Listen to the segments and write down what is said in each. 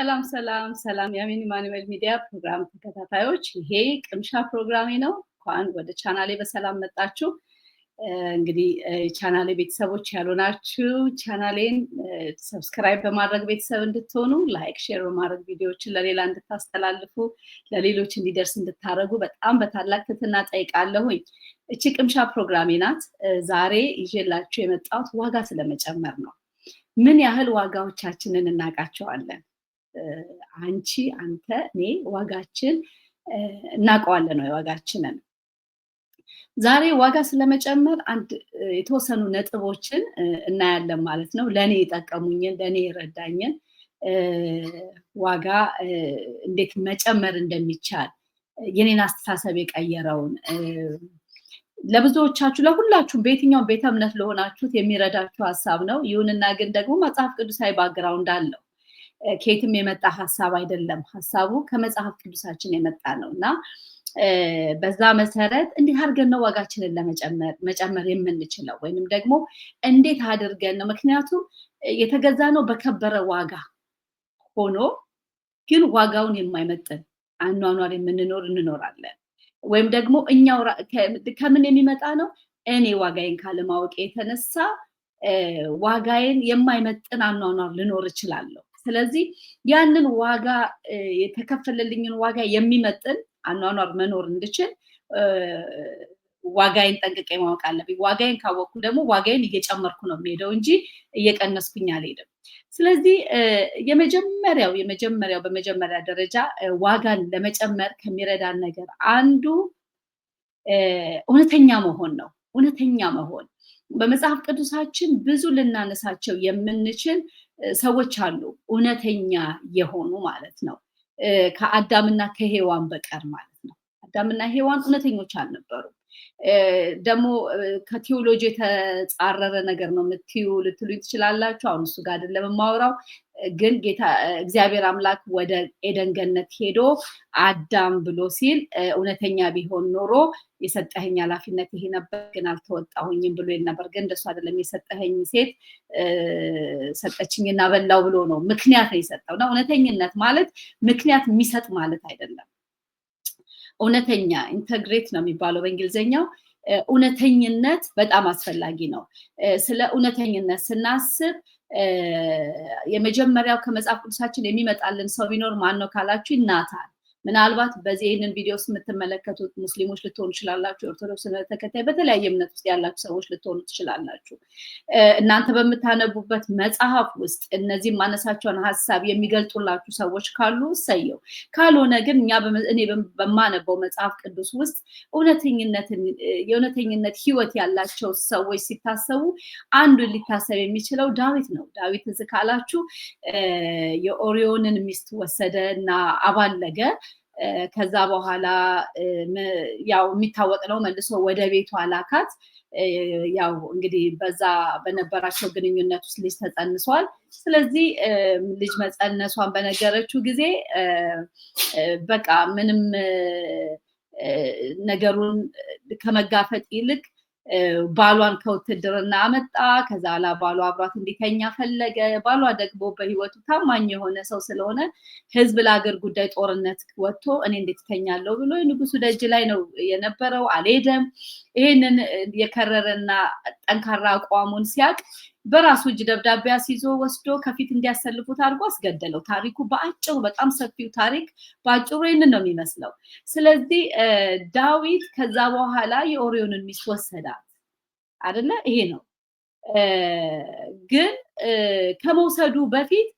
ሰላም የአሜን ኢማኑኤል ሚዲያ ፕሮግራም ተከታታዮች፣ ይሄ ቅምሻ ፕሮግራሜ ነው። እንኳን ወደ ቻናሌ በሰላም መጣችሁ። እንግዲህ ቻናሌ ቤተሰቦች ያልሆናችሁ ቻናሌን ሰብስክራይብ በማድረግ ቤተሰብ እንድትሆኑ፣ ላይክ ሼር በማድረግ ቪዲዮዎችን ለሌላ እንድታስተላልፉ፣ ለሌሎች እንዲደርስ እንድታረጉ በጣም በታላቅ ትህትና ጠይቃለሁኝ። እቺ ቅምሻ ፕሮግራሜ ናት። ዛሬ ይዤላችሁ የመጣሁት ዋጋ ስለመጨመር ነው። ምን ያህል ዋጋዎቻችንን እናውቃቸዋለን? አንቺ፣ አንተ፣ እኔ ዋጋችን እናውቀዋለን ነው ዋጋችንን። ዛሬ ዋጋ ስለመጨመር አንድ የተወሰኑ ነጥቦችን እናያለን ማለት ነው። ለኔ የጠቀሙኝን፣ ለኔ የረዳኝን ዋጋ እንዴት መጨመር እንደሚቻል የኔን አስተሳሰብ የቀየረውን ለብዙዎቻችሁ ለሁላችሁም በየትኛውም ቤተ እምነት ለሆናችሁት የሚረዳችሁ ሐሳብ ነው። ይሁንና ግን ደግሞ መጽሐፍ ቅዱሳዊ ባክግራውንድ አለው። ከየትም የመጣ ሐሳብ አይደለም። ሐሳቡ ከመጽሐፍ ቅዱሳችን የመጣ ነውና በዛ መሰረት እንዴት አድርገን ነው ዋጋችንን መጨመር የምንችለው? ወይንም ደግሞ እንዴት አድርገን ነው? ምክንያቱም የተገዛ ነው በከበረ ዋጋ ሆኖ ግን ዋጋውን የማይመጥን አኗኗር የምንኖር እንኖራለን። ወይም ደግሞ እኛው ከምን የሚመጣ ነው? እኔ ዋጋዬን ካለማወቅ የተነሳ ዋጋዬን የማይመጥን አኗኗር ልኖር እችላለሁ። ስለዚህ ያንን ዋጋ የተከፈለልኝን ዋጋ የሚመጥን አኗኗር መኖር እንድችል ዋጋዬን ጠንቅቄ ማወቅ አለብኝ። ዋጋዬን ካወቅኩ ደግሞ ዋጋዬን እየጨመርኩ ነው የምሄደው እንጂ እየቀነስኩኝ አልሄድም። ስለዚህ በመጀመሪያ ደረጃ ዋጋን ለመጨመር ከሚረዳን ነገር አንዱ እውነተኛ መሆን ነው። እውነተኛ መሆን በመጽሐፍ ቅዱሳችን ብዙ ልናነሳቸው የምንችል ሰዎች አሉ፣ እውነተኛ የሆኑ ማለት ነው። ከአዳምና ከሔዋን በቀር ማለት ነው። አዳምና ሔዋን እውነተኞች አልነበሩም። ደግሞ ከቴዎሎጂ የተጻረረ ነገር ነው ልትሉኝ ትችላላችሁ። አሁን እሱ ጋር አይደለም የማወራው። ግን ጌታ እግዚአብሔር አምላክ ወደ ኤደን ገነት ሄዶ አዳም ብሎ ሲል እውነተኛ ቢሆን ኖሮ የሰጠኸኝ ኃላፊነት ይሄ ነበር፣ ግን አልተወጣሁኝም ብሎ ነበር። ግን እንደሱ አይደለም። የሰጠኸኝ ሴት ሰጠችኝና በላው ብሎ ነው ምክንያት ነው የሰጠውና እውነተኝነት ማለት ምክንያት የሚሰጥ ማለት አይደለም። እውነተኛ ኢንተግሬት ነው የሚባለው በእንግሊዝኛው። እውነተኝነት በጣም አስፈላጊ ነው። ስለ እውነተኝነት ስናስብ የመጀመሪያው ከመጽሐፍ ቅዱሳችን የሚመጣልን ሰው ቢኖር ማን ነው ካላችሁ ናታን። ምናልባት በዚህ ይህንን ቪዲዮ ውስጥ የምትመለከቱት ሙስሊሞች ልትሆኑ ትችላላችሁ፣ ኦርቶዶክስ ተከታይ በተለያየ እምነት ውስጥ ያላችሁ ሰዎች ልትሆኑ ትችላላችሁ። እናንተ በምታነቡበት መጽሐፍ ውስጥ እነዚህ ማነሳቸውን ሐሳብ የሚገልጡላችሁ ሰዎች ካሉ እሰየው። ካልሆነ ግን እኔ በማነበው መጽሐፍ ቅዱስ ውስጥ የእውነተኝነት ህይወት ያላቸው ሰዎች ሲታሰቡ አንዱ ሊታሰብ የሚችለው ዳዊት ነው። ዳዊት እዚህ ካላችሁ የኦሪዮንን ሚስት ወሰደ እና አባለገ። ከዛ በኋላ ያው የሚታወቅ ነው፣ መልሶ ወደ ቤቱ አላካት። ያው እንግዲህ በዛ በነበራቸው ግንኙነት ውስጥ ልጅ ተጸንሷል። ስለዚህ ልጅ መጸነሷን በነገረችው ጊዜ በቃ ምንም ነገሩን ከመጋፈጥ ይልቅ ባሏን ከውትድርና አመጣ። ከዛ ባሏ አብሯት እንዲተኛ ፈለገ። ባሏ ደግሞ በህይወቱ ታማኝ የሆነ ሰው ስለሆነ ህዝብ ለአገር ጉዳይ ጦርነት ወጥቶ እኔ እንዴት ተኛለሁ ብሎ ንጉሱ ደጅ ላይ ነው የነበረው፣ አልሄደም። ይሄንን የከረረና ጠንካራ አቋሙን ሲያቅ በራሱ እጅ ደብዳቤ አስይዞ ወስዶ ከፊት እንዲያሰልፉት አድርጎ አስገደለው። ታሪኩ በአጭሩ በጣም ሰፊው ታሪክ በአጭሩ ይህንን ነው የሚመስለው። ስለዚህ ዳዊት ከዛ በኋላ የኦሪዮንን ሚስት ወሰዳት አይደለ? ይሄ ነው። ግን ከመውሰዱ በፊት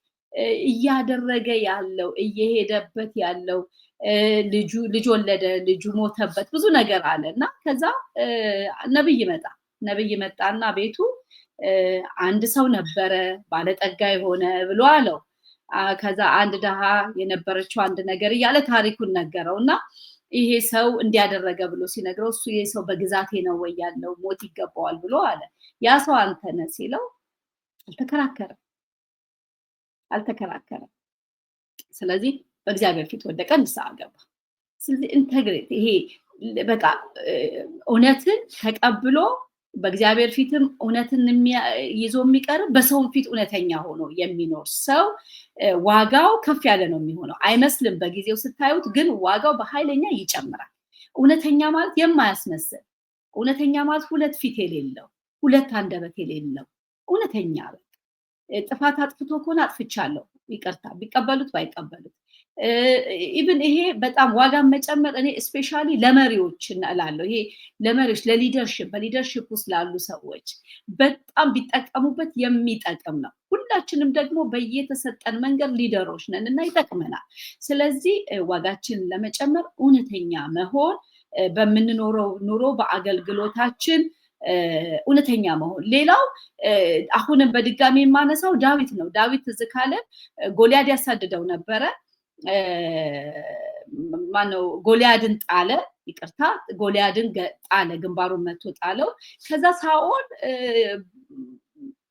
እያደረገ ያለው እየሄደበት ያለው ልጅ ወለደ፣ ልጁ ሞተበት፣ ብዙ ነገር አለ እና ከዛ ነብይ መጣና ቤቱ አንድ ሰው ነበረ ባለጠጋ የሆነ ብሎ አለው። ከዛ አንድ ደሃ የነበረችው አንድ ነገር እያለ ታሪኩን ነገረው እና ይሄ ሰው እንዲያደረገ ብሎ ሲነግረው እሱ ይሄ ሰው በግዛቴ ነው ወይ ያለው ሞት ይገባዋል ብሎ አለ። ያ ሰው አንተ ነህ ሲለው አልተከራከረም። ስለዚህ በእግዚአብሔር ፊት ወደቀ፣ ንስሐ ገባ። ስለዚህ ኢንተግሬት ይሄ በቃ እውነትን ተቀብሎ በእግዚአብሔር ፊትም እውነትን ይዞ የሚቀርብ በሰውም ፊት እውነተኛ ሆኖ የሚኖር ሰው ዋጋው ከፍ ያለ ነው የሚሆነው። አይመስልም በጊዜው ስታዩት፣ ግን ዋጋው በኃይለኛ ይጨምራል። እውነተኛ ማለት የማያስመስል፣ እውነተኛ ማለት ሁለት ፊት የሌለው፣ ሁለት አንደበት የሌለው እውነተኛ። ጥፋት አጥፍቶ ከሆነ አጥፍቻለሁ ይቅርታ፣ ቢቀበሉት ባይቀበሉት ኢቭን ይሄ በጣም ዋጋ መጨመር። እኔ ስፔሻሊ ለመሪዎች እላለሁ፣ ይሄ ለመሪዎች ለሊደርሺፕ፣ በሊደርሺፕ ውስጥ ላሉ ሰዎች በጣም ቢጠቀሙበት የሚጠቅም ነው። ሁላችንም ደግሞ በየተሰጠን መንገድ ሊደሮች ነን እና ይጠቅመናል። ስለዚህ ዋጋችንን ለመጨመር እውነተኛ መሆን፣ በምንኖረው ኑሮ በአገልግሎታችን እውነተኛ መሆን። ሌላው አሁንም በድጋሚ የማነሳው ዳዊት ነው። ዳዊት ትዝ ካለ ጎልያድ ያሳድደው ነበረ። ማነው ጎልያድን ጣለ፣ ይቅርታ ጎልያድን ጣለ፣ ግንባሩን መቶ ጣለው። ከዛ ሳኦል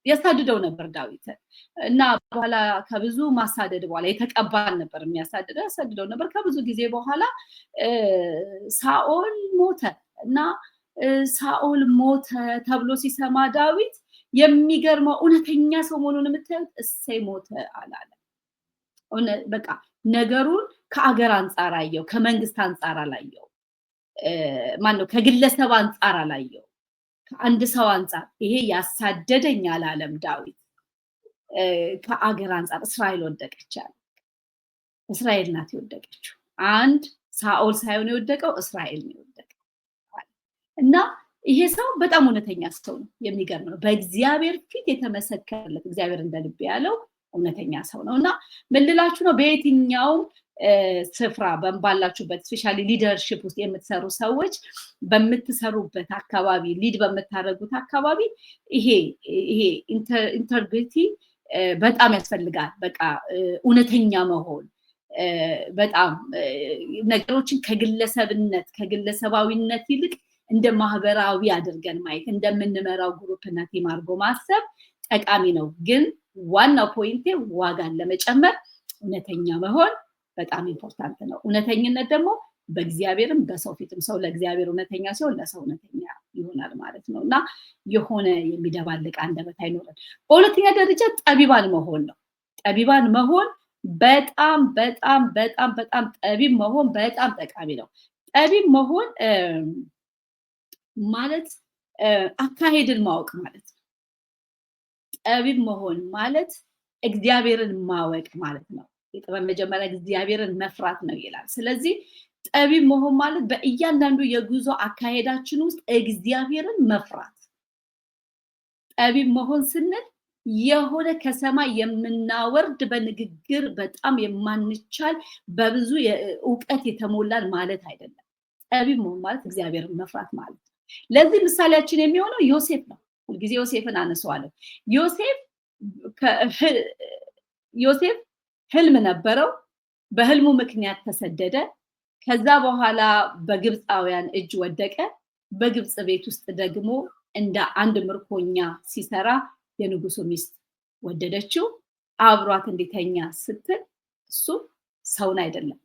ያሳድደው ነበር ዳዊትን እና በኋላ ከብዙ ማሳደድ በኋላ የተቀባን ነበር የሚያሳድደው፣ ያሳድደው ነበር። ከብዙ ጊዜ በኋላ ሳኦል ሞተ እና ሳኦል ሞተ ተብሎ ሲሰማ ዳዊት የሚገርመው እውነተኛ ሰው መሆኑን የምታዩት እሰይ ሞተ አላለም። በቃ ነገሩን ከአገር አንጻር አየው፣ ከመንግስት አንጻር አላየው። ማነው ከግለሰብ አንጻር አላየው፣ ከአንድ ሰው አንጻር። ይሄ ያሳደደኝ አላለም ዳዊት። ከአገር አንጻር እስራኤል ወደቀች አለ። እስራኤል ናት የወደቀችው። አንድ ሳኦል ሳይሆን የወደቀው እስራኤል ነው የወደቀው። እና ይሄ ሰው በጣም እውነተኛ ሰው ነው። የሚገርም ነው። በእግዚአብሔር ፊት የተመሰከረለት፣ እግዚአብሔር እንደልብ ያለው እውነተኛ ሰው ነው። እና ምን ልላችሁ ነው፣ በየትኛውም ስፍራ ባላችሁበት ስፔሻሊ ሊደርሺፕ ውስጥ የምትሰሩ ሰዎች በምትሰሩበት አካባቢ፣ ሊድ በምታደርጉት አካባቢ ይሄ ኢንተግሪቲ በጣም ያስፈልጋል። በቃ እውነተኛ መሆን፣ በጣም ነገሮችን ከግለሰብነት ከግለሰባዊነት ይልቅ እንደ ማህበራዊ አድርገን ማየት፣ እንደምንመራው ግሩፕና ቲም አድርጎ ማሰብ ጠቃሚ ነው። ግን ዋናው ፖይንቴ ዋጋን ለመጨመር እውነተኛ መሆን በጣም ኢምፖርታንት ነው። እውነተኝነት ደግሞ በእግዚአብሔርም በሰው ፊትም፣ ሰው ለእግዚአብሔር እውነተኛ ሲሆን ለሰው እውነተኛ ይሆናል ማለት ነው እና የሆነ የሚደባልቅ አንደበት አይኖርም። በሁለተኛ ደረጃ ጠቢባን መሆን ነው። ጠቢባን መሆን በጣም በጣም በጣም በጣም ጠቢብ መሆን በጣም ጠቃሚ ነው። ጠቢብ መሆን ማለት አካሄድን ማወቅ ማለት ነው። ጠቢብ መሆን ማለት እግዚአብሔርን ማወቅ ማለት ነው። የጥበብ መጀመሪያ እግዚአብሔርን መፍራት ነው ይላል። ስለዚህ ጠቢብ መሆን ማለት በእያንዳንዱ የጉዞ አካሄዳችን ውስጥ እግዚአብሔርን መፍራት። ጠቢብ መሆን ስንል የሆነ ከሰማይ የምናወርድ በንግግር በጣም የማንቻል በብዙ እውቀት የተሞላን ማለት አይደለም። ጠቢብ መሆን ማለት እግዚአብሔርን መፍራት ማለት ነው። ለዚህ ምሳሌያችን የሚሆነው ዮሴፍ ነው። ሁልጊዜ ዮሴፍን አነሳዋለሁ። ዮሴፍ ህልም ነበረው። በህልሙ ምክንያት ተሰደደ። ከዛ በኋላ በግብፃውያን እጅ ወደቀ። በግብፅ ቤት ውስጥ ደግሞ እንደ አንድ ምርኮኛ ሲሰራ የንጉሱ ሚስት ወደደችው። አብሯት እንዲተኛ ስትል እሱ ሰውን አይደለም፣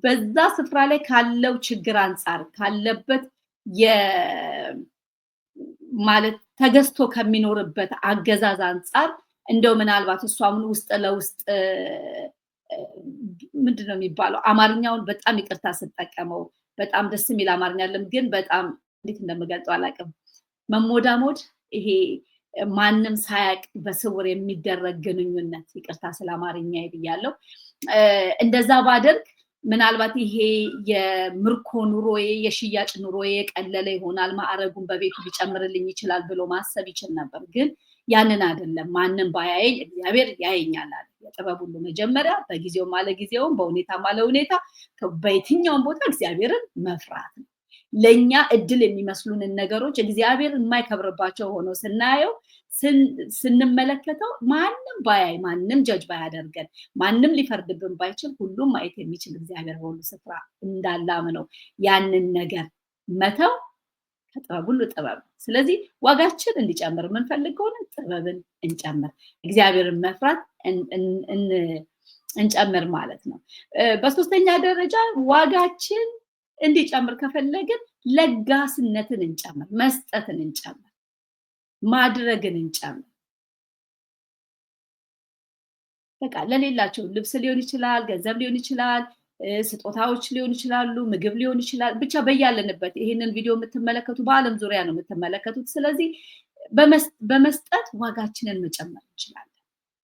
በዛ ስፍራ ላይ ካለው ችግር አንጻር ካለበት ማለት ተገዝቶ ከሚኖርበት አገዛዝ አንጻር እንደው ምናልባት እሷም ውስጥ ለውስጥ ምንድነው የሚባለው፣ አማርኛውን በጣም ይቅርታ ስጠቀመው በጣም ደስ የሚል አማርኛ አለም፣ ግን በጣም እንዴት እንደምገልጸው አላውቅም። መሞዳሞድ፣ ይሄ ማንም ሳያቅ በስውር የሚደረግ ግንኙነት፣ ይቅርታ ስለ አማርኛ ይብያለሁ። እንደዛ ባደርግ ምናልባት ይሄ የምርኮ ኑሮዬ የሽያጭ ኑሮዬ ቀለለ ይሆናል፣ ማዕረጉን በቤቱ ሊጨምርልኝ ይችላል ብሎ ማሰብ ይችል ነበር። ግን ያንን አይደለም። ማንም ባያየኝ እግዚአብሔር ያየኛል አለ። የጥበብ ሁሉ መጀመሪያ በጊዜውም አለ ጊዜውም በሁኔታም አለ ሁኔታ በየትኛውም ቦታ እግዚአብሔርን መፍራት ነው። ለኛ እድል የሚመስሉንን ነገሮች እግዚአብሔር የማይከብርባቸው ሆኖ ስናየው ስንመለከተው ማንም ባያይ ማንም ጀጅ ባያደርገን ማንም ሊፈርድብን ባይችል ሁሉም ማየት የሚችል እግዚአብሔር በሁሉ ስፍራ እንዳላም ነው። ያንን ነገር መተው ከጥበብ ሁሉ ጥበብ። ስለዚህ ዋጋችን እንዲጨምር የምንፈልግ ከሆነ ጥበብን እንጨምር፣ እግዚአብሔርን መፍራት እንጨምር ማለት ነው። በሶስተኛ ደረጃ ዋጋችን እንዲጨምር ከፈለግን ለጋስነትን እንጨምር፣ መስጠትን እንጨምር። ማድረግን እንጨምር። በቃ ለሌላቸው ልብስ ሊሆን ይችላል፣ ገንዘብ ሊሆን ይችላል፣ ስጦታዎች ሊሆን ይችላሉ፣ ምግብ ሊሆን ይችላል። ብቻ በያለንበት ይሄንን ቪዲዮ የምትመለከቱ በአለም ዙሪያ ነው የምትመለከቱት። ስለዚህ በመስጠት ዋጋችንን መጨመር እንችላለን።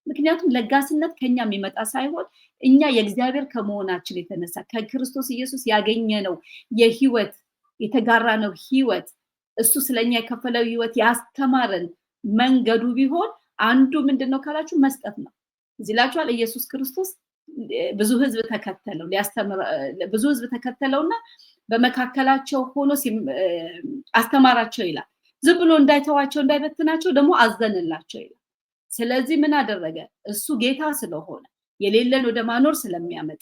ምክንያቱም ለጋስነት ከኛ የሚመጣ ሳይሆን እኛ የእግዚአብሔር ከመሆናችን የተነሳ ከክርስቶስ ኢየሱስ ያገኘነው የህይወት የተጋራነው ህይወት እሱ ስለኛ የከፈለው ህይወት ያስተማረን መንገዱ ቢሆን አንዱ ምንድነው ካላችሁ መስጠት ነው። እዚህ ላችኋል ኢየሱስ ክርስቶስ ብዙ ህዝብ ተከተለው ሊያስተምር ብዙ ህዝብ ተከተለውና በመካከላቸው ሆኖ አስተማራቸው ይላል። ዝም ብሎ እንዳይተዋቸው እንዳይበትናቸው ደግሞ አዘነላቸው ይላል። ስለዚህ ምን አደረገ? እሱ ጌታ ስለሆነ የሌለን ወደ ማኖር ስለሚያመጣ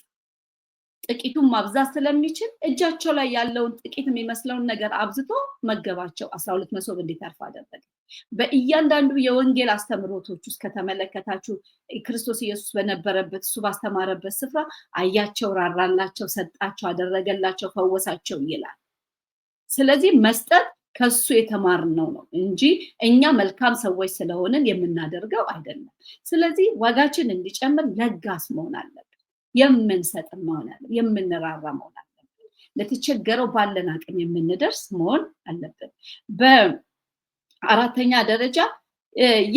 ጥቂቱን ማብዛት ስለሚችል እጃቸው ላይ ያለውን ጥቂት የሚመስለውን ነገር አብዝቶ መገባቸው። 12 መሶብ እንዲተርፍ አደረገ። በእያንዳንዱ የወንጌል አስተምሮቶች ውስጥ ከተመለከታችሁ ክርስቶስ ኢየሱስ በነበረበት እሱ ባስተማረበት ስፍራ አያቸው፣ ራራላቸው፣ ሰጣቸው፣ አደረገላቸው፣ ፈወሳቸው ይላል። ስለዚህ መስጠት ከሱ የተማርነው ነው እንጂ እኛ መልካም ሰዎች ስለሆንን የምናደርገው አይደለም። ስለዚህ ዋጋችን እንዲጨምር ለጋስ መሆን አለብን። የምንሰጥ መሆን አለብን። የምንራራ መሆን አለብን። ለተቸገረው ባለን አቅም የምንደርስ መሆን አለብን። በአራተኛ ደረጃ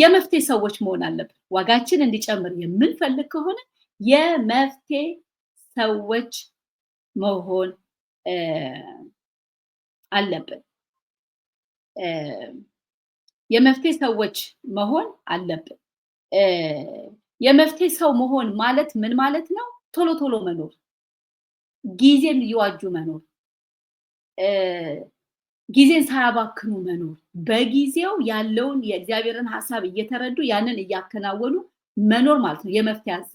የመፍትሄ ሰዎች መሆን አለብን። ዋጋችን እንዲጨምር የምንፈልግ ከሆነ የመፍትሄ ሰዎች መሆን አለብን። የመፍትሄ ሰዎች መሆን አለብን። የመፍትሄ ሰው መሆን ማለት ምን ማለት ነው? ቶሎ ቶሎ መኖር፣ ጊዜን እየዋጁ መኖር፣ ጊዜን ሳያባክኑ መኖር፣ በጊዜው ያለውን የእግዚአብሔርን ሐሳብ እየተረዱ ያንን እያከናወኑ መኖር ማለት ነው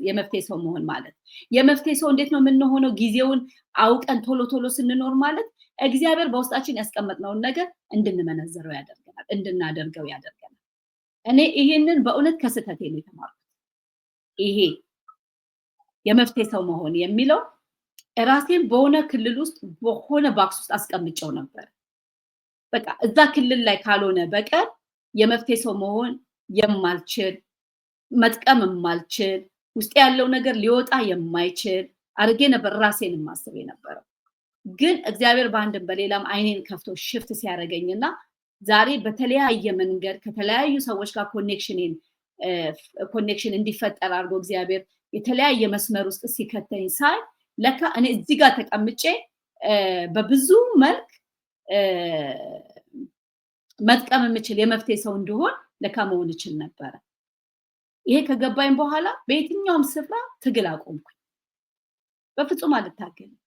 የመፍትሄ ሰው መሆን ማለት። የመፍትሄ ሰው እንዴት ነው የምንሆነው? ጊዜውን አውቀን ቶሎ ቶሎ ስንኖር ማለት እግዚአብሔር በውስጣችን ያስቀመጥነውን ነገር እንድንመነዘረው ያደርገናል፣ እንድናደርገው ያደርገናል። እኔ ይሄንን በእውነት ከስተቴ ነው የተማርኩት። ይሄ የመፍትሄ ሰው መሆን የሚለው ራሴን በሆነ ክልል ውስጥ በሆነ ባክስ ውስጥ አስቀምጨው ነበር። በቃ እዛ ክልል ላይ ካልሆነ በቀር የመፍትሄ ሰው መሆን የማልችል መጥቀም የማልችል ውስጥ ያለው ነገር ሊወጣ የማይችል አድርጌ ነበር ራሴን ማስብ የነበረው። ግን እግዚአብሔር በአንድም በሌላም አይኔን ከፍቶ ሽፍት ሲያደርገኝና ዛሬ በተለያየ መንገድ ከተለያዩ ሰዎች ጋር ኮኔክሽን እንዲፈጠር አድርጎ እግዚአብሔር የተለያየ መስመር ውስጥ ሲከተኝ ሳይ ለካ እኔ እዚህ ጋር ተቀምጬ በብዙ መልክ መጥቀም የምችል የመፍትሄ ሰው እንደሆን ለካ መሆን እችል ነበረ። ይሄ ከገባኝ በኋላ በየትኛውም ስፍራ ትግል አቆምኩኝ። በፍጹም አልታገልም።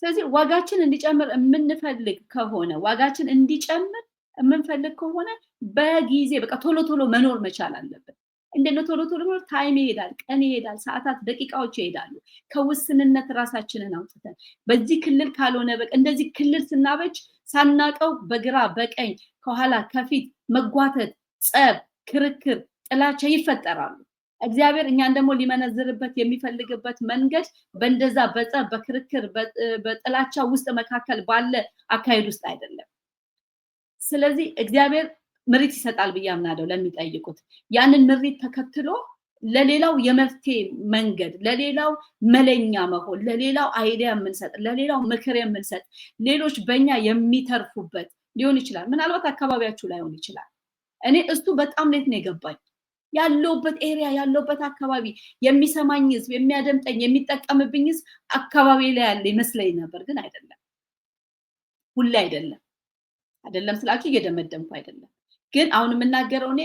ስለዚህ ዋጋችን እንዲጨምር የምንፈልግ ከሆነ ዋጋችን እንዲጨምር የምንፈልግ ከሆነ በጊዜ በቃ ቶሎ ቶሎ መኖር መቻል አለብን። እንደነ ቶሎ ቶሎ ታይም ይሄዳል፣ ቀን ይሄዳል፣ ሰዓታት፣ ደቂቃዎች ይሄዳሉ። ከውስንነት ራሳችንን አውጥተን በዚህ ክልል ካልሆነ በቃ እንደዚህ ክልል ስናበጅ ሳናቀው በግራ በቀኝ ከኋላ ከፊት መጓተት፣ ጸብ፣ ክርክር፣ ጥላቻ ይፈጠራሉ። እግዚአብሔር እኛን ደግሞ ሊመነዝርበት የሚፈልግበት መንገድ በእንደዛ በጸብ፣ በክርክር፣ በጥላቻ ውስጥ መካከል ባለ አካሄድ ውስጥ አይደለም። ስለዚህ እግዚአብሔር ምሪት ይሰጣል ብዬ አምናለሁ ለሚጠይቁት። ያንን ምሪት ተከትሎ ለሌላው የመፍትሄ መንገድ፣ ለሌላው መለኛ መሆን፣ ለሌላው አይዲያ የምንሰጥ፣ ለሌላው ምክር የምንሰጥ፣ ሌሎች በእኛ የሚተርፉበት ሊሆን ይችላል። ምናልባት አካባቢያችሁ ላይሆን ይችላል። እኔ እሱ በጣም ሌት ነው የገባኝ። ያለውበት ኤሪያ ያለውበት አካባቢ የሚሰማኝ ህዝብ፣ የሚያደምጠኝ፣ የሚጠቀምብኝ ህዝብ አካባቢ ላይ ያለ ይመስለኝ ነበር። ግን አይደለም፣ ሁሌ አይደለም ስላችሁ እየደመደምኩ አይደለም። ግን አሁን የምናገረው እኔ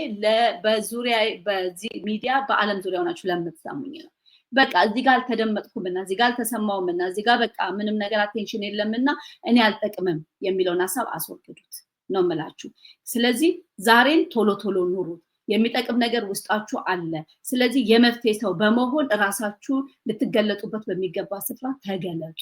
በዙሪያ በዚህ ሚዲያ በአለም ዙሪያ ሆናችሁ ለምትሰሙኝ ነው። በቃ እዚህ ጋር አልተደመጥኩምና እዚህ ጋር አልተሰማውምና እዚህ ጋር በቃ ምንም ነገር አቴንሽን የለምና እኔ አልጠቅምም የሚለውን ሐሳብ አስወግዱት ነው የምላችሁ። ስለዚህ ዛሬን ቶሎ ቶሎ ኑሩት። የሚጠቅም ነገር ውስጣችሁ አለ። ስለዚህ የመፍትሄ ሰው በመሆን ራሳችሁ ልትገለጡበት በሚገባ ስፍራ ተገለጡ።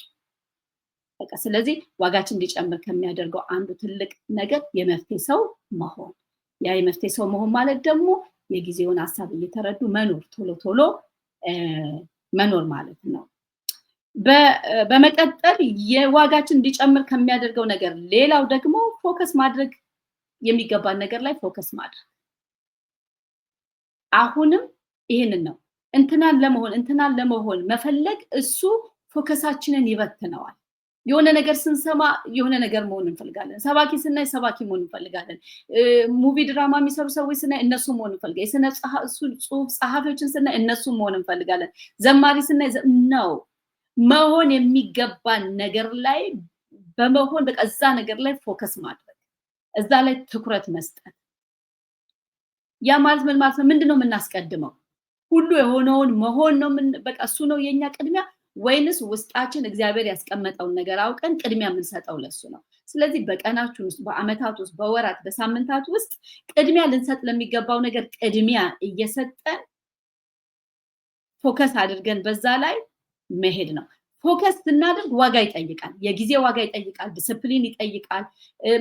በቃ ስለዚህ ዋጋችን እንዲጨምር ከሚያደርገው አንዱ ትልቅ ነገር የመፍትሄ ሰው መሆን። ያ የመፍትሄ ሰው መሆን ማለት ደግሞ የጊዜውን ሐሳብ እየተረዱ መኖር፣ ቶሎ ቶሎ መኖር ማለት ነው። በመቀጠል የዋጋችን እንዲጨምር ከሚያደርገው ነገር ሌላው ደግሞ ፎከስ ማድረግ የሚገባን ነገር ላይ ፎከስ ማድረግ። አሁንም ይሄንን ነው እንትናን ለመሆን መፈለግ እሱ ፎከሳችንን ይበትነዋል። የሆነ ነገር ስንሰማ የሆነ ነገር መሆን እንፈልጋለን። ሰባኪ ስናይ ሰባኪ መሆን እንፈልጋለን። ሙቪ ድራማ የሚሰሩ ሰዎች ስናይ እነሱ መሆን እንፈልጋለን። የስነ ጽሁፍ ጸሐፊዎችን ስናይ እነሱ መሆን እንፈልጋለን። ዘማሪ ስናይ ነው መሆን የሚገባን ነገር ላይ በመሆን በቃ እዛ ነገር ላይ ፎከስ ማድረግ፣ እዛ ላይ ትኩረት መስጠት። ያ ማለት ምን ማለት ነው? ምንድነው የምናስቀድመው? ሁሉ የሆነውን መሆን ነው በቃ እሱ ነው የኛ ቅድሚያ ወይንስ ውስጣችን እግዚአብሔር ያስቀመጠውን ነገር አውቀን ቅድሚያ የምንሰጠው ለሱ ነው? ስለዚህ በቀናችን ውስጥ፣ በአመታት ውስጥ፣ በወራት፣ በሳምንታት ውስጥ ቅድሚያ ልንሰጥ ለሚገባው ነገር ቅድሚያ እየሰጠን ፎከስ አድርገን በዛ ላይ መሄድ ነው። ፎከስ ስናደርግ ዋጋ ይጠይቃል። የጊዜ ዋጋ ይጠይቃል። ዲስፕሊን ይጠይቃል።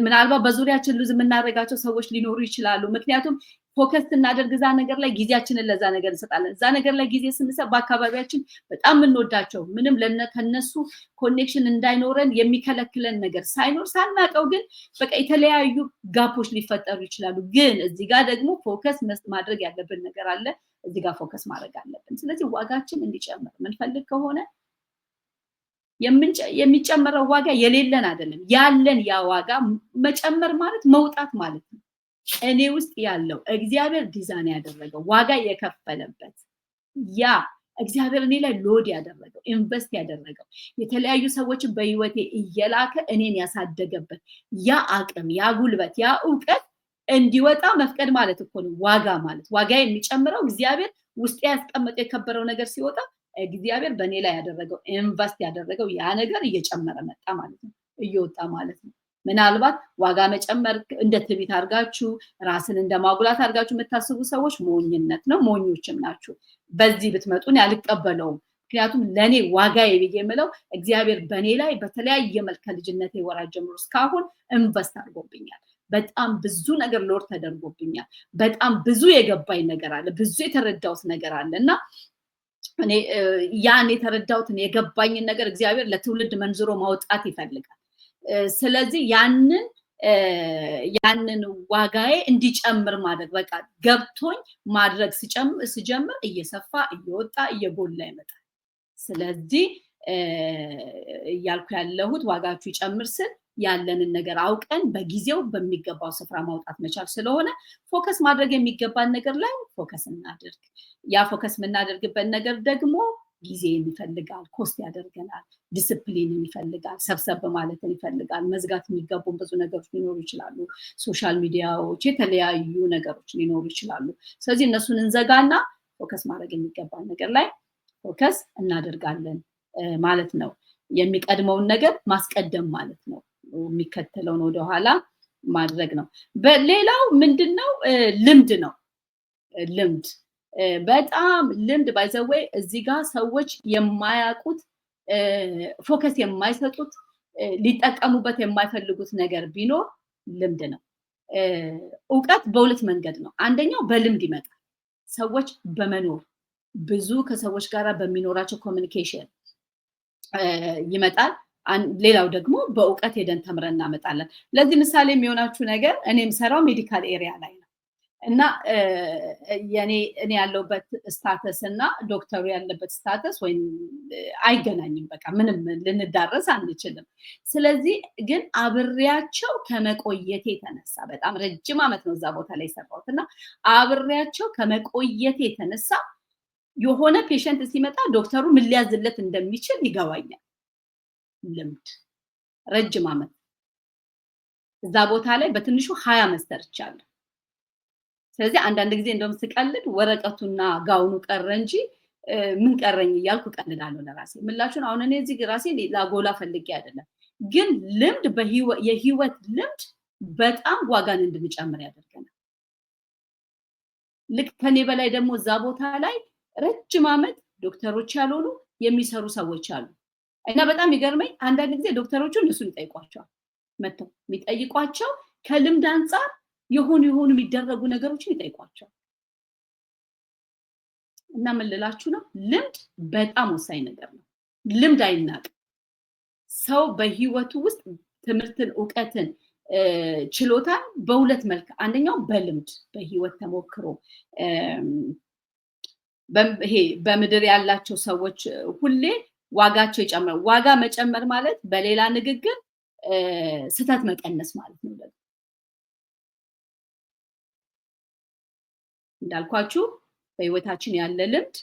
ምናልባት በዙሪያችን ሉዝ የምናደርጋቸው ሰዎች ሊኖሩ ይችላሉ። ምክንያቱም ፎከስ ስናደርግ እዛ ነገር ላይ ጊዜያችንን ለዛ ነገር እንሰጣለን። እዛ ነገር ላይ ጊዜ ስንሰጥ በአካባቢያችን በጣም የምንወዳቸው ምንም ከነሱ ኮኔክሽን እንዳይኖረን የሚከለክለን ነገር ሳይኖር ሳናቀው ግን በቃ የተለያዩ ጋፖች ሊፈጠሩ ይችላሉ። ግን እዚህ ጋር ደግሞ ፎከስ ማድረግ ያለብን ነገር አለ። እዚህ ጋር ፎከስ ማድረግ አለብን። ስለዚህ ዋጋችን እንዲጨምር የምንፈልግ ከሆነ የሚጨመረው ዋጋ የሌለን አይደለም፣ ያለን ያ ዋጋ መጨመር ማለት መውጣት ማለት ነው። እኔ ውስጥ ያለው እግዚአብሔር ዲዛይን ያደረገው ዋጋ የከፈለበት ያ እግዚአብሔር እኔ ላይ ሎድ ያደረገው ኢንቨስት ያደረገው የተለያዩ ሰዎችን በህይወቴ እየላከ እኔን ያሳደገበት ያ አቅም ያ ጉልበት ያ ዕውቀት እንዲወጣ መፍቀድ ማለት እኮ ነው ዋጋ ማለት። ዋጋ የሚጨምረው እግዚአብሔር ውስጥ ያስቀመጠው የከበረው ነገር ሲወጣ እግዚአብሔር በእኔ ላይ ያደረገው ኢንቨስት ያደረገው ያ ነገር እየጨመረ መጣ ማለት ነው፣ እየወጣ ማለት ነው። ምናልባት ዋጋ መጨመር እንደ ትዕቢት አድርጋችሁ ራስን እንደማጉላት አድርጋችሁ የምታስቡ ሰዎች ሞኝነት ነው፣ ሞኞችም ናችሁ። በዚህ ብትመጡን ያልቀበለውም። ምክንያቱም ለኔ ዋጋዬ ብዬ የምለው እግዚአብሔር በእኔ ላይ በተለያየ መልክ ከልጅነቴ ወራት ጀምሮ እስካሁን ኢንቨስት አድርጎብኛል። በጣም ብዙ ነገር ሎር ተደርጎብኛል። በጣም ብዙ የገባኝ ነገር አለ፣ ብዙ የተረዳሁት ነገር አለ እና እኔ ያን የተረዳሁትን የገባኝን ነገር እግዚአብሔር ለትውልድ መንዝሮ ማውጣት ይፈልጋል። ስለዚህ ያንን ዋጋዬ እንዲጨምር ማድረግ በቃ ገብቶኝ ማድረግ ስጀምር እየሰፋ እየወጣ እየጎላ ይመጣል። ስለዚህ እያልኩ ያለሁት ዋጋችሁ ይጨምር ስል ያለንን ነገር አውቀን በጊዜው በሚገባው ስፍራ ማውጣት መቻል ስለሆነ ፎከስ ማድረግ የሚገባን ነገር ላይ ፎከስ እናድርግ። ያ ፎከስ የምናደርግበት ነገር ደግሞ ጊዜን ይፈልጋል፣ ኮስት ያደርገናል፣ ዲስፕሊንን ይፈልጋል፣ ሰብሰብ ማለትን ይፈልጋል። መዝጋት የሚገቡን ብዙ ነገሮች ሊኖሩ ይችላሉ። ሶሻል ሚዲያዎች፣ የተለያዩ ነገሮች ሊኖሩ ይችላሉ። ስለዚህ እነሱን እንዘጋና ፎከስ ማድረግ የሚገባን ነገር ላይ ፎከስ እናደርጋለን ማለት ነው። የሚቀድመውን ነገር ማስቀደም ማለት ነው። የሚከተለውን ወደኋላ ማድረግ ነው። በሌላው ምንድነው? ልምድ ነው። ልምድ በጣም ልምድ ባይዘወይ እዚህ ጋር ሰዎች የማያውቁት ፎከስ የማይሰጡት ሊጠቀሙበት የማይፈልጉት ነገር ቢኖር ልምድ ነው። ዕውቀት በሁለት መንገድ ነው። አንደኛው በልምድ ይመጣል። ሰዎች በመኖር ብዙ ከሰዎች ጋር በሚኖራቸው ኮሚኒኬሽን ይመጣል። ሌላው ደግሞ በዕውቀት ሄደን ተምረን እናመጣለን። ለዚህ ምሳሌ የሚሆናችሁ ነገር እኔ የምሰራው ሜዲካል ኤሪያ ላይ ነው እና እኔ ያለውበት ስታተስ እና ዶክተሩ ያለበት ስታተስ ወይም አይገናኝም። በቃ ምንም ልንዳረስ አንችልም። ስለዚህ ግን አብሬያቸው ከመቆየቴ የተነሳ በጣም ረጅም ዓመት ነው እዛ ቦታ ላይ የሰራሁት እና አብሬያቸው ከመቆየቴ የተነሳ የሆነ ፔሸንት ሲመጣ ዶክተሩ ምን ሊያዝለት እንደሚችል ይገባኛል። ልምድ ረጅም ዓመት እዛ ቦታ ላይ በትንሹ 20 ዓመት ሰርቻለሁ። ስለዚህ አንዳንድ ጊዜ እንደውም ስቀልድ ወረቀቱና ጋውኑ ቀረ እንጂ ምን ቀረኝ እያልኩ ቀልዳለሁ ለራሴ። ምላችሁን አሁን እኔ እዚህ ራሴ ላጎላ ፈልጌ አይደለም፣ ግን ልምድ የህይወት ልምድ በጣም ዋጋን እንድንጨምር ያደርገናል። ልክ ከኔ በላይ ደግሞ እዛ ቦታ ላይ ረጅም ዓመት ዶክተሮች ያልሆኑ የሚሰሩ ሰዎች አሉ እና በጣም ይገርመኝ አንዳንድ ጊዜ ዶክተሮቹ እነሱን ይጠይቋቸዋል። መጥተው የሚጠይቋቸው ከልምድ አንፃር የሆኑ የሚደረጉ ነገሮችን ይጠይቋቸዋል። እና ምን ልላችሁ ነው? ልምድ በጣም ወሳኝ ነገር ነው። ልምድ አይናቅም። ሰው በህይወቱ ውስጥ ትምህርትን፣ ዕውቀትን ችሎታ በሁለት መልክ፣ አንደኛው በልምድ በህይወት ተሞክሮ ይሄ በምድር ያላቸው ሰዎች ሁሌ ዋጋቸው ይጨምራል። ዋጋ መጨመር ማለት በሌላ ንግግር ስህተት መቀነስ ማለት ነው። እንዳልኳችሁ በህይወታችን ያለ ልምድ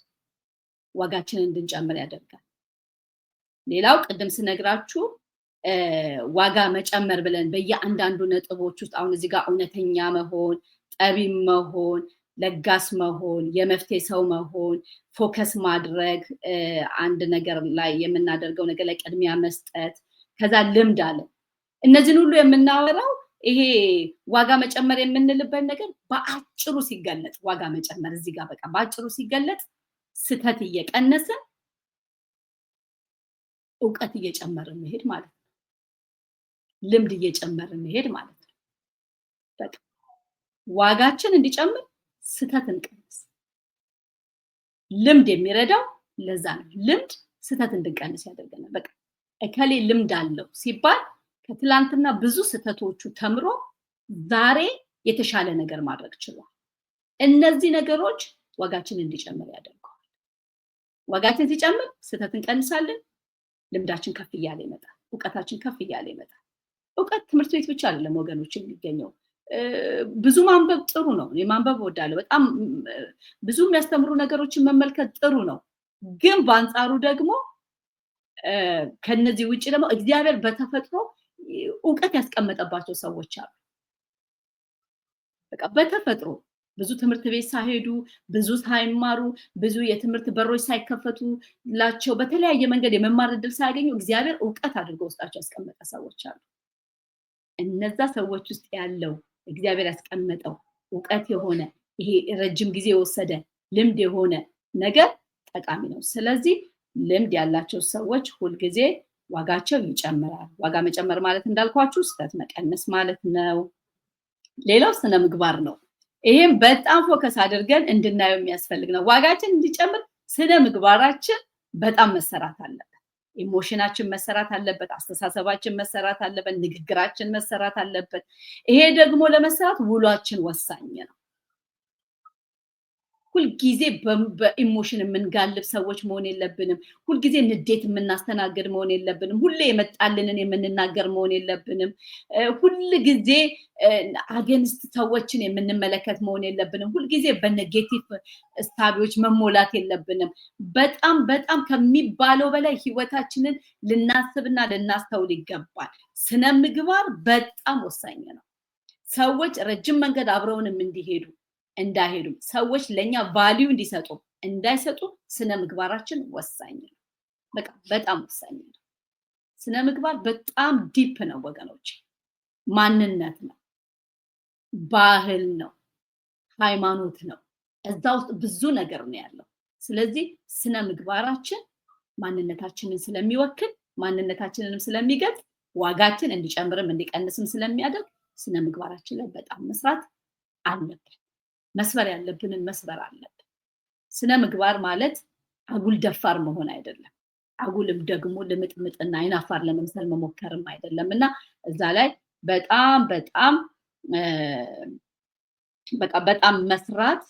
ዋጋችንን እንድንጨምር ያደርጋል። ሌላው ቅድም ስነግራችሁ ዋጋ መጨመር ብለን በየአንዳንዱ ነጥቦች ውስጥ አሁን እዚህ ጋር እውነተኛ መሆን፣ ጠቢብ መሆን፣ ለጋስ መሆን፣ የመፍትሄ ሰው መሆን፣ ፎከስ ማድረግ፣ አንድ ነገር ላይ የምናደርገው ነገር ላይ ቅድሚያ መስጠት፣ ከዛ ልምድ አለ። እነዚህን ሁሉ የምናወራው ይሄ ዋጋ መጨመር የምንልበት ነገር በአጭሩ ሲገለጥ ዋጋ መጨመር እዚህ ጋር በቃ በአጭሩ ሲገለጥ ስህተት እየቀነሰ እውቀት እየጨመረ መሄድ ማለት ነው። ልምድ እየጨመረ መሄድ ማለት ነው። በቃ ዋጋችን እንዲጨምር ስህተት እንቀንስ። ልምድ የሚረዳው ለዛ ነው። ልምድ ስህተት እንድንቀንስ ያደርገናል። በቃ እከሌ ልምድ አለው ሲባል ከትላንትና ብዙ ስህተቶቹ ተምሮ ዛሬ የተሻለ ነገር ማድረግ ችሏል። እነዚህ ነገሮች ዋጋችን እንዲጨምር ያደርገዋል። ዋጋችን ሲጨምር ስህተት እንቀንሳለን። ልምዳችን ከፍ እያለ ይመጣል። እውቀታችን ከፍ እያለ ይመጣል። እውቀት ትምህርት ቤት ብቻ አይደለም ወገኖች የሚገኘው። ብዙ ማንበብ ጥሩ ነው። እኔ ማንበብ እወዳለሁ። በጣም ብዙ የሚያስተምሩ ነገሮችን መመልከት ጥሩ ነው። ግን በአንጻሩ ደግሞ ከነዚህ ውጪ ደግሞ እግዚአብሔር በተፈጥሮ እውቀት ያስቀመጠባቸው ሰዎች አሉ። በቃ በተፈጥሮ ብዙ ትምህርት ቤት ሳይሄዱ ብዙ ሳይማሩ ብዙ የትምህርት በሮች ሳይከፈቱላቸው በተለያየ መንገድ የመማር እድል ሳያገኙ እግዚአብሔር እውቀት አድርጎ ውስጣቸው ያስቀመጠ ሰዎች አሉ። እነዛ ሰዎች ውስጥ ያለው እግዚአብሔር ያስቀመጠው እውቀት የሆነ ይሄ ረጅም ጊዜ የወሰደ ልምድ የሆነ ነገር ጠቃሚ ነው። ስለዚህ ልምድ ያላቸው ሰዎች ሁልጊዜ ዋጋቸው ይጨምራል። ዋጋ መጨመር ማለት እንዳልኳችሁ ስህተት መቀነስ ማለት ነው። ሌላው ስነ ምግባር ነው። ይሄም በጣም ፎከስ አድርገን እንድናየው የሚያስፈልግ ነው። ዋጋችን እንዲጨምር ስነ ምግባራችን በጣም መሰራት አለበት። ኢሞሽናችን መሰራት አለበት። አስተሳሰባችን መሰራት አለበት። ንግግራችን መሰራት አለበት። ይሄ ደግሞ ለመሰራት ውሏችን ወሳኝ ነው። ሁልጊዜ በኢሞሽን የምንጋልብ ሰዎች መሆን የለብንም። ሁልጊዜ ንዴት የምናስተናግድ መሆን የለብንም። ሁሌ የመጣልንን የምንናገር መሆን የለብንም። ሁልጊዜ አገንስት ሰዎችን የምንመለከት መሆን የለብንም። ሁልጊዜ በኔጌቲቭ እሳቤዎች መሞላት የለብንም። በጣም በጣም ከሚባለው በላይ ህይወታችንን ልናስብና ልናስተውል ይገባል። ስነ ምግባር በጣም ወሳኝ ነው። ሰዎች ረጅም መንገድ አብረውንም እንዲሄዱ እንዳይሄዱ ሰዎች ለኛ ቫልዩ እንዲሰጡ እንዳይሰጡ ስነ ምግባራችን ወሳኝ ነው። በቃ በጣም ወሳኝ ነው። ስነ ምግባር በጣም ዲፕ ነው ወገኖች። ማንነት ነው፣ ባህል ነው፣ ሃይማኖት ነው። እዛ ውስጥ ብዙ ነገር ነው ያለው። ስለዚህ ስነ ምግባራችን ማንነታችንን ስለሚወክል ማንነታችንንም ስለሚገልጽ ዋጋችን እንዲጨምርም እንዲቀንስም ስለሚያደርግ ስነ ምግባራችን ላይ በጣም መስራት አለብን። መስበር ያለብንን መስበር አለብን። ስነ ምግባር ማለት አጉል ደፋር መሆን አይደለም። አጉልም ደግሞ ልምጥምጥና አይናፋር ለመምሰል መሞከርም አይደለም እና እዛ ላይ በጣም በጣም በቃ በጣም መስራት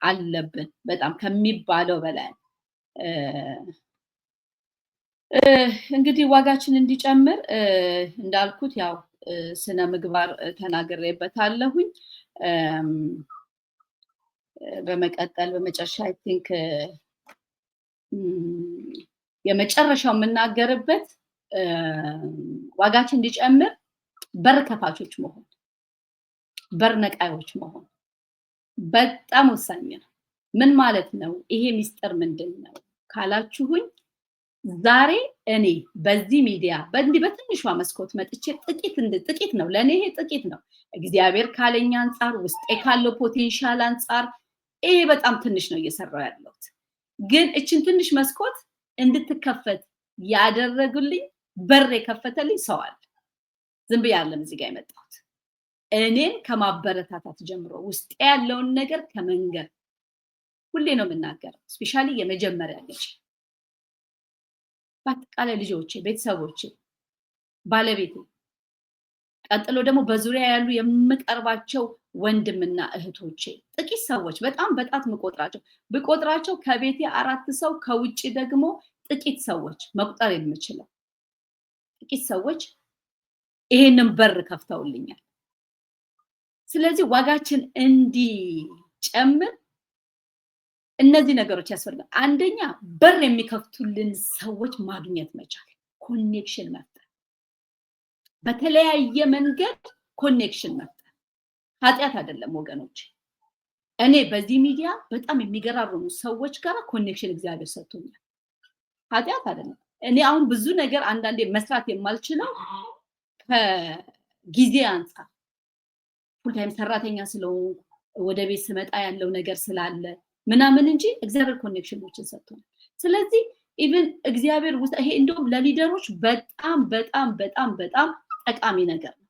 አለብን። በጣም ከሚባለው በላይ እንግዲህ ዋጋችን እንዲጨምር እንዳልኩት ያው ስነ ምግባር ተናግሬበታለሁኝ። በመቀጠል በመጨረሻ አይ ቲንክ የመጨረሻው የምናገርበት ዋጋችን እንዲጨምር በር ከፋቾች መሆን፣ በር ነቃዮች መሆን በጣም ወሳኝ ነው። ምን ማለት ነው? ይሄ ሚስጥር ምንድን ነው ካላችሁኝ ዛሬ እኔ በዚህ ሚዲያ በእንዲህ በትንሿ መስኮት መጥቼ ጥቂት ነው ለኔ ይሄ ጥቂት ነው። እግዚአብሔር ካለኝ አንፃር ውስጤ ካለው ፖቴንሻል አንፃር ይሄ በጣም ትንሽ ነው እየሰራው ያለሁት። ግን እችን ትንሽ መስኮት እንድትከፈት ያደረጉልኝ በር የከፈተልኝ ሰው አለ። ዝም ብዬ አይደለም እዚህ ጋር የመጣሁት። እኔን ከማበረታታት ጀምሮ ውስጤ ያለውን ነገር ከመንገር ሁሌ ነው የምናገረው። ስፔሻሊ የመጀመሪያ ልጅ በአጠቃላይ ልጆቼ፣ ቤተሰቦቼ፣ ባለቤቴ ቀጥሎ ደግሞ በዙሪያ ያሉ የምቀርባቸው ወንድምና እህቶቼ ጥቂት ሰዎች በጣም በጣት ብቆጥራቸው ከቤቴ 4 ሰው ከውጪ ደግሞ ጥቂት ሰዎች መቁጠር የምችለው ጥቂት ሰዎች ይሄንን በር ከፍተውልኛል። ስለዚህ ዋጋችን እንዲጨምር እነዚህ ነገሮች ያስፈልጋል። አንደኛ በር የሚከፍቱልን ሰዎች ማግኘት መቻል፣ ኮኔክሽን መፍጠር፣ በተለያየ መንገድ ኮኔክሽን መፍጠር ኃጢአት አይደለም ወገኖች። እኔ በዚህ ሚዲያ በጣም የሚገራርሙ ሰዎች ጋር ኮኔክሽን እግዚአብሔር ሰጥቶኛል። ኃጢአት አይደለም። እኔ አሁን ብዙ ነገር አንዳንዴ መስራት የማልችለው ከጊዜ አንፃር ፉልታይም ሰራተኛ ስለሆንኩ ወደ ቤት ስመጣ ያለው ነገር ስላለ ምናምን እንጂ እግዚአብሔር ኮኔክሽኖችን ሰጥቶናል። ስለዚህ ኢቭን እግዚአብሔር ውስጥ ይሄ እንደውም ለሊደሮች በጣም በጣም በጣም በጣም ጠቃሚ ነገር ነው።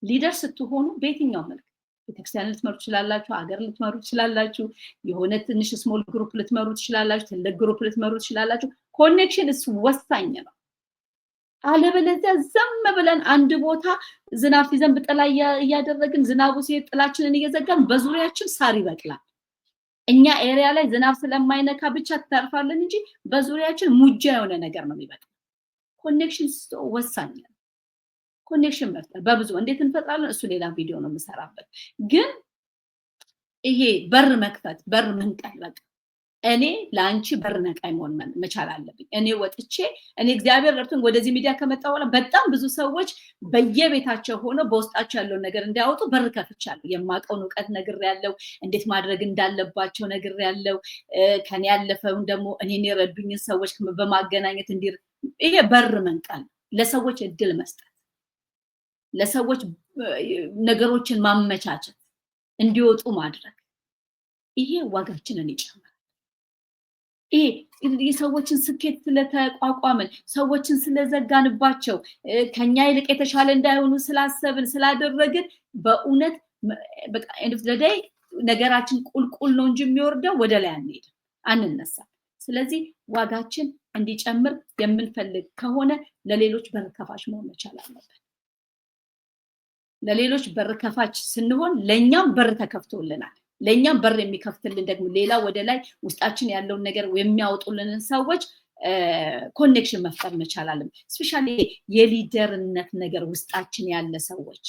ሊደር ስትሆኑ በየትኛው መልክ ቤተክርስቲያን ልትመሩ ትችላላችሁ፣ ሀገር ልትመሩ ትችላላችሁ፣ የሆነ ትንሽ ስሞል ግሩፕ ልትመሩ ትችላላችሁ፣ ትልቅ ግሩፕ ልትመሩ ትችላላችሁ። ኮኔክሽን ወሳኝ ነው። አለበለዚያ ዘም ብለን አንድ ቦታ ዝናብ ሲዘንብ ጥላ እያደረግን ዝናቡ ሲሄድ ጥላችንን እየዘጋን በዙሪያችን ሳር ይበቅላል። እኛ ኤሪያ ላይ ዝናብ ስለማይነካ ብቻ ተርፋለን እንጂ በዙሪያችን ሙጃ የሆነ ነገር ነው የሚበቅለው። ኮኔክሽን ወሳኝ ነው። ኮኔክሽን መፍጠር በብዙ እንዴት እንፈጥራለን? እሱ ሌላ ቪዲዮ ነው የምሰራበት። ግን ይሄ በር መክፈት በር መንቀል በቃ እኔ ለአንቺ በር ነቃይ መሆን መቻል አለብኝ። እኔ ወጥቼ እኔ እግዚአብሔር ረድቶኝ ወደዚህ ሚዲያ ከመጣሁ በኋላ በጣም ብዙ ሰዎች በየቤታቸው ሆነው በውስጣቸው ያለውን ነገር እንዲያወጡ በር ከፍቻለሁ። የማውቀውን እውቀት ነግሬያለሁ፣ እንዴት ማድረግ እንዳለባቸው ነግሬያለሁ። ከኔ ያለፈውን ደግሞ እኔን የረዱኝን ሰዎች በማገናኘት ይሄ በር መንቀል፣ ለሰዎች እድል መስጠት፣ ለሰዎች ነገሮችን ማመቻቸት፣ እንዲወጡ ማድረግ፣ ይሄ ዋጋችንን ይጨምራል። ይሄ የሰዎችን ስኬት ስለተቋቋምን ሰዎችን ስለዘጋንባቸው ከኛ ይልቅ የተሻለ እንዳይሆኑ ስላሰብን ስላደረግን በእውነት በቃ ለዳይ ነገራችን ቁልቁል ነው እንጂ የሚወርደው ወደ ላይ አንሄድም፣ አንነሳም። ስለዚህ ዋጋችን እንዲጨምር የምንፈልግ ከሆነ ለሌሎች በር ከፋች መሆን መቻል አለብን። ለሌሎች በር ከፋች ስንሆን ለኛም በር ተከፍቶልናል። ለኛም በር የሚከፍትልን ደግሞ ሌላ ወደ ላይ ውስጣችን ያለውን ነገር የሚያወጡልንን ሰዎች ኮኔክሽን መፍጠር መቻል አለብን። ስፔሻሊ የሊደርነት ነገር ውስጣችን ያለ ሰዎች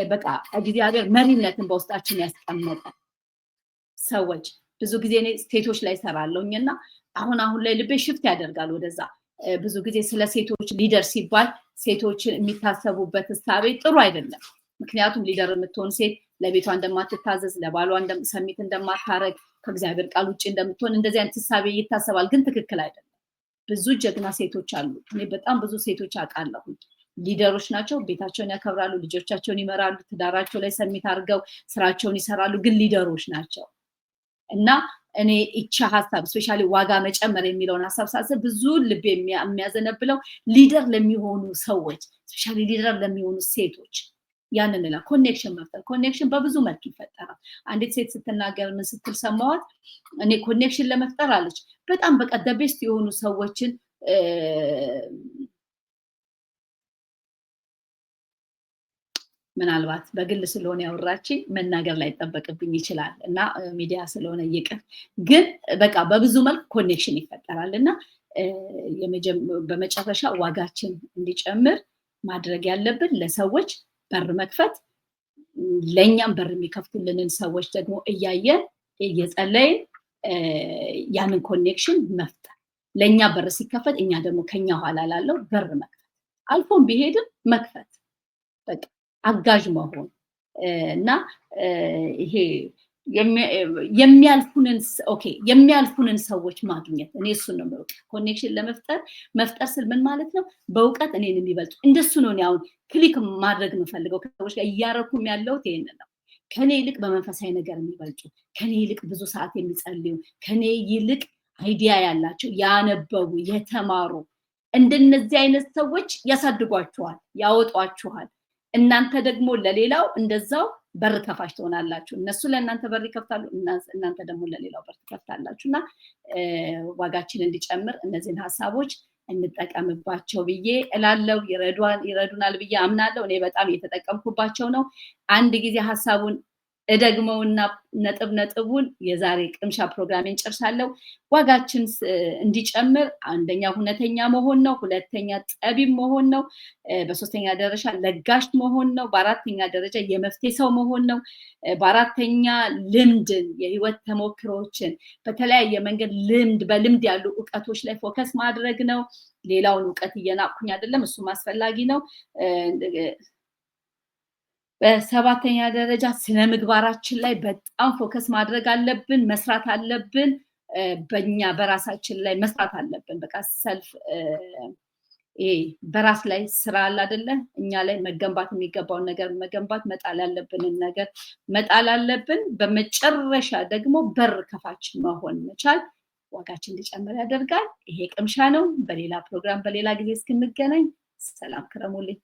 በቃ እግዚአብሔር መሪነትን በውስጣችን ያስቀመጠ ሰዎች ብዙ ጊዜ እኔ ሴቶች ላይ ሰራለሁኝና አሁን ላይ ልቤ ሽፍት ያደርጋል ወደዛ። ብዙ ጊዜ ስለ ሴቶች ሊደር ሲባል ሴቶችን የሚታሰቡበት እሳቤ ጥሩ አይደለም። ምክንያቱም ሊደር የምትሆን ሴት ለቤቷ እንደማትታዘዝ፣ ለባሏ ሰሚት እንደማታረግ፣ ከእግዚአብሔር ቃል ውጭ እንደምትሆን እንደዚህ አይነት እሳቤ ይታሰባል። ግን ትክክል አይደለም። ብዙ ጀግና ሴቶች አሉ። እኔ በጣም ብዙ ሴቶች አውቃለሁ። ሊደሮች ናቸው፣ ቤታቸውን ያከብራሉ፣ ልጆቻቸውን ይመራሉ፣ ትዳራቸው ላይ ሰሚት አድርገው ስራቸውን ይሰራሉ። ግን ሊደሮች ናቸው እና እኔ ይቻ ሀሳብ ስፔሻሊ ዋጋ መጨመር የሚለውን ሀሳብ ሳስብ ብዙ ልብ የሚያዘነብለው ሊደር ለሚሆኑ ሰዎች ስፔሻሊ ሊደር ለሚሆኑ ሴቶች ያንን ላ ኮኔክሽን መፍጠር። ኮኔክሽን በብዙ መልክ ይፈጠራል። አንዲት ሴት ስትናገር ምን ስትል ሰማዋት? እኔ ኮኔክሽን ለመፍጠር አለች በጣም በቃ ቤስት የሆኑ ሰዎችን ምናልባት በግል ስለሆነ ያወራችኝ መናገር ላይ ጠበቅብኝ ይችላል እና ሚዲያ ስለሆነ ይቅር። ግን በቃ በብዙ መልክ ኮኔክሽን ይፈጠራል እና በመጨረሻ ዋጋችን እንዲጨምር ማድረግ ያለብን ለሰዎች በር መክፈት፣ ለኛም በር የሚከፍቱልንን ሰዎች ደግሞ እያየን እየጸለይን ያንን ኮኔክሽን መፍጠር። ለኛ በር ሲከፈት እኛ ደግሞ ከኛ ኋላ ላለው በር መክፈት፣ አልፎም ቢሄድም መክፈት፣ በቃ አጋዥ መሆን እና ይሄ የሚያልፉንን ሰዎች ማግኘት። እኔ እሱን ነው በቃ ኮኔክሽን መፍጠር ስል ምን ማለት ነው? በእውቀት እኔን የሚበልጡ እንደሱ ነው። እኔ አሁን ክሊክ ማድረግ የምፈልገው ከሰዎች ጋር እያረኩም ያለሁት ይሄንን ነው። ከኔ ይልቅ በመንፈሳዊ ነገር የሚበልጡ፣ ከኔ ይልቅ ብዙ ሰዓት የሚጸልዩ፣ ከኔ ይልቅ አይዲያ ያላቸው፣ ያነበቡ፣ የተማሩ እንደነዚህ አይነት ሰዎች ያሳድጓችኋል፣ ያወጧችኋል። እናንተ ደግሞ ለሌላው እንደዛው በር ከፋች ትሆናላችሁ። እነሱ ለእናንተ በር ይከፍታሉ፣ እናንተ ደግሞ ለሌላው በር ትከፍታላችሁ። እና ዋጋችን እንዲጨምር እነዚህን ሀሳቦች እንጠቀምባቸው ብዬ እላለሁ። ይረዱናል ብዬ አምናለሁ። እኔ በጣም እየተጠቀምኩባቸው ነው። አንድ ጊዜ ሐሳቡን እደግመውና ነጥቡን የዛሬ ቅምሻ ፕሮግራሜን ጨርሳለሁ። ዋጋችን እንዲጨምር አንደኛ ሁነተኛ መሆን ነው፣ ሁለተኛ ጠቢብ መሆን ነው፣ በሶስተኛ ደረጃ ለጋሽ መሆን ነው፣ በአራተኛ ደረጃ የመፍትሄ ሰው መሆን ነው፣ በአራተኛ ልምድን የህይወት ተሞክሮችን በተለያየ መንገድ በልምድ ያሉ እውቀቶች ላይ ፎከስ ማድረግ ነው። ሌላውን እውቀት እየናቅኩኝ አይደለም፣ እሱም አስፈላጊ ነው። በሰባተኛ ደረጃ ስነ ምግባራችን ላይ በጣም ፎከስ ማድረግ አለብን፣ መስራት አለብን። በእኛ በራሳችን ላይ መስራት አለብን። በቃ ሰልፍ በራስ ላይ ስራ አለ አይደለ? እኛ ላይ መገንባት የሚገባውን ነገር መገንባት፣ መጣል ያለብንን ነገር መጣል አለብን። በመጨረሻ ደግሞ በር ከፋች መሆን መቻል ዋጋችን እንዲጨምር ያደርጋል። ይሄ ቅምሻ ነው። በሌላ ፕሮግራም በሌላ ጊዜ እስክንገናኝ ሰላም ክረሙልኝ።